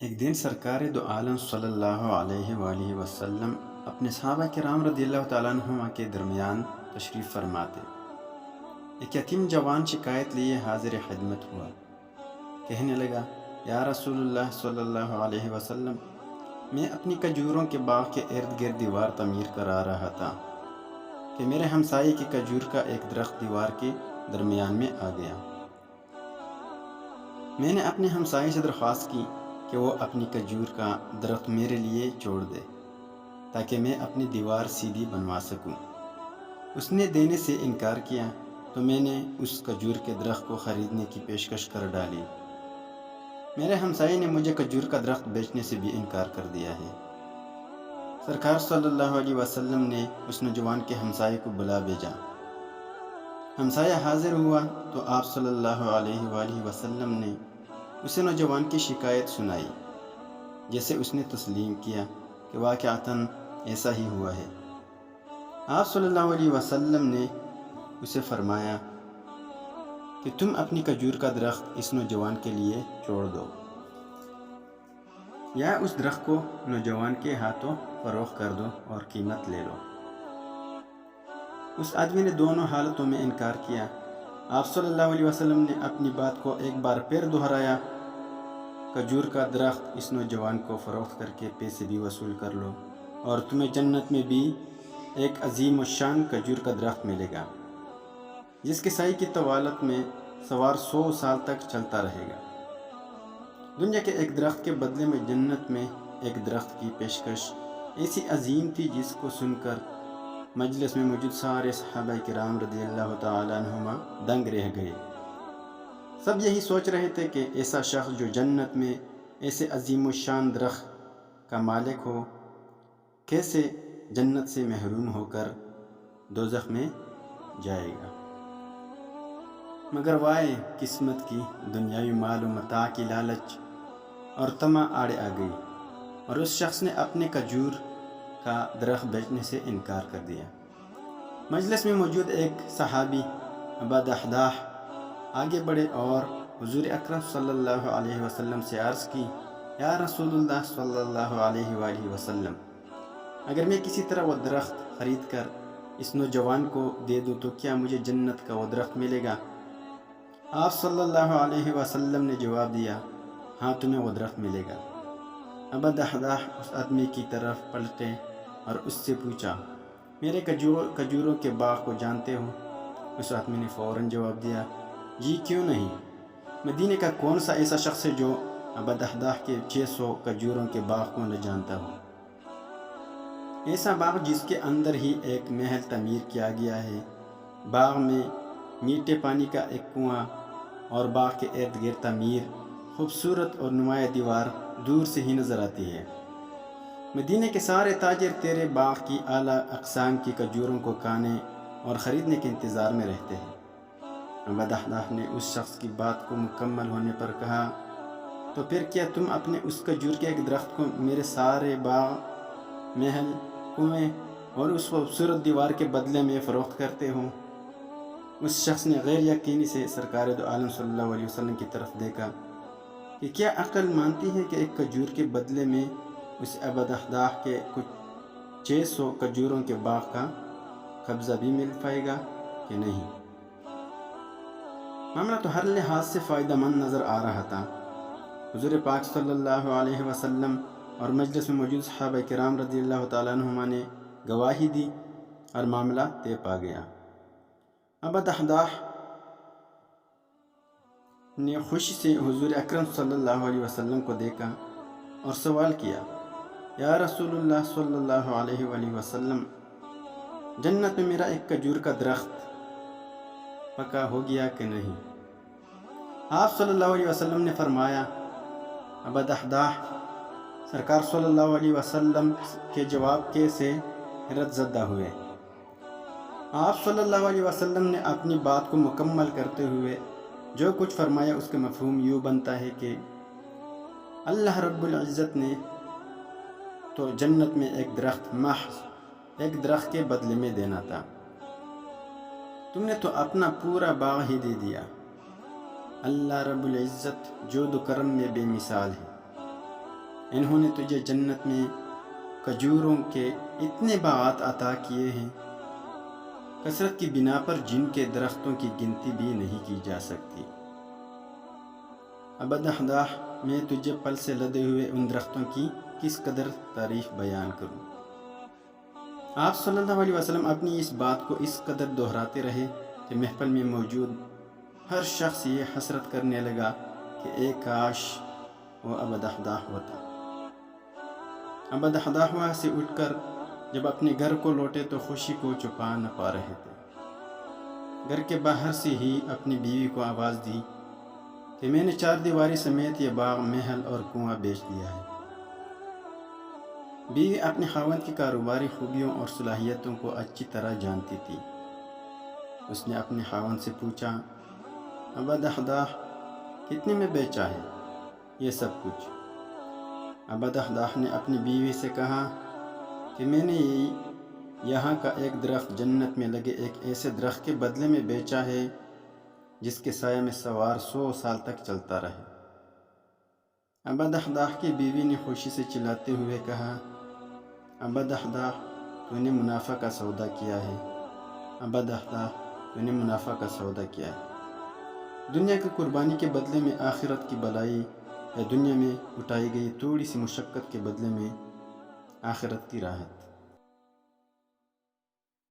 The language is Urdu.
ایک دن سرکار دو عالم صلی اللہ علیہ وآلہ وسلم اپنے صحابہ کرام رضی اللہ تعالیٰ عنہما کے درمیان تشریف فرماتے۔ ایک یتیم جوان شکایت لیے حاضر خدمت ہوا، کہنے لگا، یا رسول اللہ صلی اللہ علیہ وسلم، میں اپنی کھجوروں کے باغ کے ارد گرد دیوار تعمیر کرا رہا تھا کہ میرے ہمسائے کی کھجور کا ایک درخت دیوار کے درمیان میں آ گیا۔ میں نے اپنے ہمسائے سے درخواست کی کہ وہ اپنی کھجور کا درخت میرے لیے چھوڑ دے تاکہ میں اپنی دیوار سیدھی بنوا سکوں۔ اس نے دینے سے انکار کیا تو میں نے اس کھجور کے درخت کو خریدنے کی پیشکش کر ڈالی۔ میرے ہمسائے نے مجھے کھجور کا درخت بیچنے سے بھی انکار کر دیا ہے۔ سرکار صلی اللہ علیہ وسلم نے اس نوجوان کے ہمسائے کو بلا بھیجا۔ ہمسایہ حاضر ہوا تو آپ صلی اللہ علیہ وآلہ وسلم نے اسے نوجوان کی شکایت سنائی، جیسے اس نے تسلیم کیا کہ واقعتاً ایسا ہی ہوا ہے۔ آپ صلی اللہ علیہ وسلم نے اسے فرمایا کہ تم اپنی کھجور کا درخت اس نوجوان کے لیے چھوڑ دو، یا اس درخت کو نوجوان کے ہاتھوں فروخت کر دو اور قیمت لے لو۔ اس آدمی نے دونوں حالتوں میں انکار کیا۔ آپ صلی اللہ علیہ وسلم نے اپنی بات کو ایک بار پھر دہرایا، کھجور کا درخت اس نوجوان کو فروخت کر کے پیسے بھی وصول کر لو اور تمہیں جنت میں بھی ایک عظیم الشان کھجور کا درخت ملے گا جس کے سائے کی طوالت میں سوار 100 سال تک چلتا رہے گا۔ دنیا کے ایک درخت کے بدلے میں جنت میں ایک درخت کی پیشکش ایسی عظیم تھی جس کو سن کر مجلس میں موجود سارے صحابہ کرام رضی اللہ تعالیٰ عنہما دنگ رہ گئے۔ سب یہی سوچ رہے تھے کہ ایسا شخص جو جنت میں ایسے عظیم الشان درخت کا مالک ہو، کیسے جنت سے محروم ہو کر دوزخ میں جائے گا۔ مگر وائے قسمت کی، دنیاوی مال و متاع کی لالچ اور طمع آڑے آ گئی اور اس شخص نے اپنے کھجور کا درخت بیچنے سے انکار کر دیا۔ مجلس میں موجود ایک صحابی ابا دحداح آگے بڑھے اور حضور اکرم صلی اللہ علیہ وسلم سے عرض کی، یا رسول اللہ صلی اللہ علیہ وآلہ وسلم، اگر میں کسی طرح وہ درخت خرید کر اس نوجوان کو دے دوں تو کیا مجھے جنت کا وہ درخت ملے گا؟ آپ صلی اللہ علیہ وسلم نے جواب دیا، ہاں تمہیں وہ درخت ملے گا۔ ابا دحداح اس آدمی کی طرف پلٹے اور اس سے پوچھا، میرے کھجوروں کے باغ کو جانتے ہو؟ اس آدمی نے فوراً جواب دیا، جی کیوں نہیں، مدینے کا کون سا ایسا شخص ہے جو ابا دحداح کے 600 کھجوروں کے باغ کو نہ جانتا ہو؟ ایسا باغ جس کے اندر ہی ایک محل تعمیر کیا گیا ہے، باغ میں میٹھے پانی کا ایک کنواں اور باغ کے ارد گرد تعمیر خوبصورت اور نمایاں دیوار دور سے ہی نظر آتی ہے۔ مدینے کے سارے تاجر تیرے باغ کی اعلیٰ اقسام کی کھجوروں کو کھانے اور خریدنے کے انتظار میں رہتے ہیں۔ ابا دحداح نے اس شخص کی بات کو مکمل ہونے پر کہا، تو پھر کیا تم اپنے اس کھجور کے ایک درخت کو میرے سارے باغ، محل، کنویں اور اس خوبصورت دیوار کے بدلے میں فروخت کرتے ہو؟ اس شخص نے غیر یقینی سے سرکار دو عالم صلی اللہ علیہ وسلم کی طرف دیکھا کہ کیا عقل مانتی ہے کہ ایک کھجور کے بدلے میں اس ابا دحداح کے کچھ 600 کھجوروں کے باغ کا قبضہ بھی مل پائے گا کہ نہیں؟ معاملہ تو ہر لحاظ سے فائدہ مند نظر آ رہا تھا۔ حضور پاک صلی اللہ علیہ وسلم اور مجلس میں موجود صحابہ کرام رضی اللہ تعالیٰ عنہما نے گواہی دی اور معاملہ طے پا گیا۔ ابا دحداح نے خوشی سے حضور اکرم صلی اللہ علیہ وسلم کو دیکھا اور سوال کیا، یا رسول اللہ صلی اللہ علیہ وآلہ وسلم، جنت میں میرا ایک کھجور کا درخت پکا ہو گیا کہ نہیں؟ آپ صلی اللہ علیہ وسلم نے فرمایا، ابا دحداح، سرکار صلی اللہ علیہ وسلم کے جواب کے سے حیرت زدہ ہوئے۔ آپ صلی اللہ علیہ وسلم نے اپنی بات کو مکمل کرتے ہوئے جو کچھ فرمایا اس کا مفہوم یوں بنتا ہے کہ اللہ رب العزت نے تو جنت میں ایک درخت محض ایک درخت کے بدلے میں دینا تھا، تم نے تو اپنا پورا باغ ہی دے دیا۔ اللہ رب العزت جود و کرم میں بے مثال ہے۔ انہوں نے تجھے جنت میں کھجوروں کے اتنے باغات عطا کیے ہیں کثرت کی بنا پر جن کے درختوں کی گنتی بھی نہیں کی جا سکتی۔ اب دحداح میں تجھے پل سے لدے ہوئے ان درختوں کی کس قدر تعریف بیان کروں۔ آپ صلی اللہ علیہ وسلم اپنی اس بات کو اس قدر دہراتے رہے کہ محفل میں موجود ہر شخص یہ حسرت کرنے لگا کہ ایک کاش وہ ابو دحداح ہوتا۔ ابو دحداح وہاں سے اٹھ کر جب اپنے گھر کو لوٹے تو خوشی کو چھپا نہ پا رہے تھے۔ گھر کے باہر سے ہی اپنی بیوی کو آواز دی کہ میں نے 4 دیواری سمیت یہ باغ، محل اور کنواں بیچ دیا ہے۔ بیوی اپنے خاوند کی کاروباری خوبیوں اور صلاحیتوں کو اچھی طرح جانتی تھی۔ اس نے اپنے خاوند سے پوچھا، ابو دحداح کتنے میں بیچا ہے یہ سب کچھ؟ ابو دحداح نے اپنی بیوی سے کہا کہ میں نے یہاں کا ایک درخت جنت میں لگے ایک ایسے درخت کے بدلے میں بیچا ہے جس کے سائے میں سوار 100 سال تک چلتا رہے۔ ابو دحداح کی بیوی نے خوشی سے چلاتے ہوئے کہا، ابو دحداح تو نے منافع کا سودا کیا ہے، ابو دحداح تو نے منافع کا سودا کیا ہے۔ دنیا کی قربانی کے بدلے میں آخرت کی بلائی، یا دنیا میں اٹھائی گئی تھوڑی سی مشقت کے بدلے میں آخرت کی راحت۔